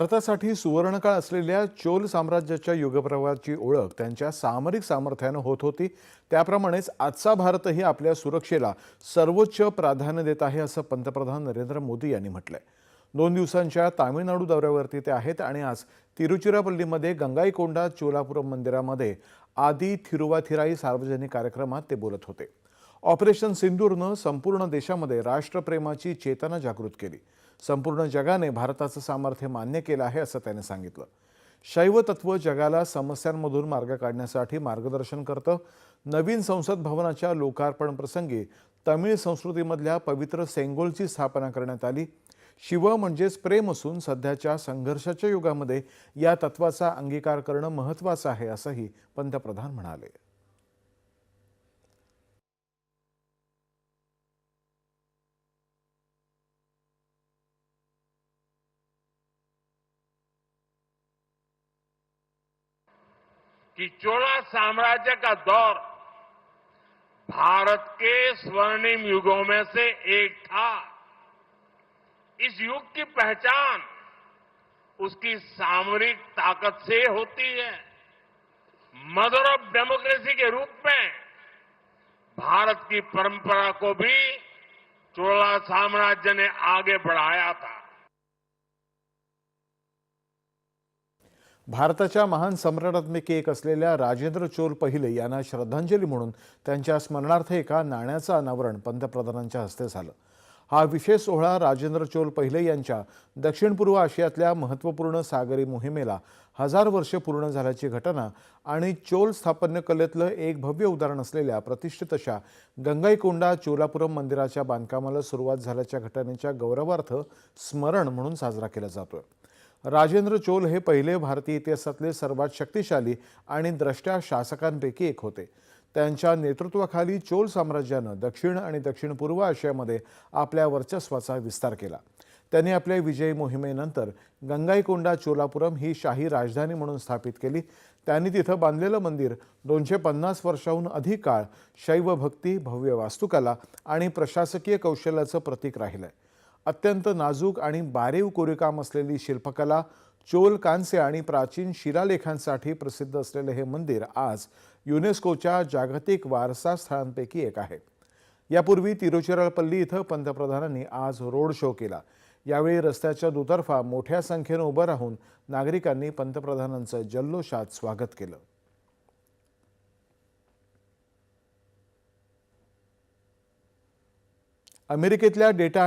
भारतासाठी सुवर्णकाळ असलेल्या चोल साम्राज्याच्या युगप्रवाहाची ओळख त्यांच्या सामरिक सामर्थ्यानं होत होती. त्याप्रमाणेच आजचा भारतही आपल्या सुरक्षेला सर्वोच्च प्राधान्य देत आहे, असं पंतप्रधान नरेंद्र मोदी यांनी म्हटलंय. 2 दिवसांच्या तामिळनाडू दौऱ्यावरती ते आहेत आणि आज तिरुचिरापल्लीमध्ये गंगाईकोंडा चोलापुरम मंदिरामध्ये आदि थिरुवाथिराई सार्वजनिक कार्यक्रमात ते बोलत होते. ऑपरेशन सिंदूरनं संपूर्ण देशामध्ये राष्ट्रप्रेमाची चेतना जागृत केली. संपूर्ण जगाने भारताचं सामर्थ्य मान्य केलं आहे, असं त्याने सांगितलं. शैव तत्व जगाला समस्यांमधून मार्ग काढण्यासाठी मार्गदर्शन करतं. नवीन संसद भवनाच्या लोकार्पण प्रसंगी तमिळ संस्कृतीमधल्या पवित्र सेंगोलची स्थापना करण्यात आली. शिव म्हणजेच प्रेम असून सध्याच्या संघर्षाच्या युगामध्ये या तत्वाचा अंगीकार करणं महत्त्वाचं आहे, असंही पंतप्रधान म्हणाले. कि चोला साम्राज्य का दौर भारत के स्वर्णिम युगों में से एक था। इस युग की पहचान उसकी सामरिक ताकत से होती है। मदर ऑफ डेमोक्रेसी के रूप में भारत की परंपरा को भी चोला साम्राज्य ने आगे बढ़ाया था। भारताच्या महान सम्राटांपैकी एक असलेल्या राजेंद्र चोल पहिले यांना श्रद्धांजली म्हणून त्यांच्या स्मरणार्थ एका नाण्याचं अनावरण पंतप्रधानांच्या हस्ते झालं. हा विशेष सोहळा राजेंद्र चोल पहिले यांच्या दक्षिण पूर्व आशियातल्या महत्त्वपूर्ण सागरी मोहिमेला 1000 वर्षे पूर्ण झाल्याची घटना आणि चोल स्थापत्य कलेतलं एक भव्य उदाहरण असलेल्या प्रतिष्ठित अशा गंगाईकोंडा चोलापुरम मंदिराच्या बांधकामाला सुरुवात झाल्याच्या घटनेच्या गौरवार्थ स्मरण म्हणून साजरा केला जातोय. राजेंद्र चोल हे पहिले भारतीय इतिहासातले सर्वात शक्तिशाली आणि द्रष्टया शासकांपैकी एक होते. त्यांच्या नेतृत्वाखाली चोल साम्राज्यानं दक्षिण आणि दक्षिण पूर्व आशियामध्ये आपल्या वर्चस्वाचा विस्तार केला. त्यांनी आपल्या विजयी मोहिमेनंतर गंगाईकोंडा चोलापुरम ही शाही राजधानी म्हणून स्थापित केली. त्यांनी तिथं बांधलेलं मंदिर 250 वर्षांहून अधिक काळ शैव भक्ती, भव्य वास्तुकला आणि प्रशासकीय कौशल्याचं प्रतीक राहिलंय. अत्यंत नाजूक आणि बारीव कोरीवकाम असलेली शिल्पकला, चोल कांस्य आणि प्राचीन शिलालेखांसाठी प्रसिद्ध असलेले हे मंदिर आज युनेस्कोच्या जागतिक वारसा स्थळांपैकी एक आहे. यापूर्वी तिरुचिरापल्ली इथं पंतप्रधानांनी आज रोड शो केला. यावेळी रस्त्याच्या दुतर्फा मोठ्या संख्येनं उभं राहून नागरिकांनी पंतप्रधानांचं जल्लोषात स्वागत केलं. अमेरिकेतल्या डेटा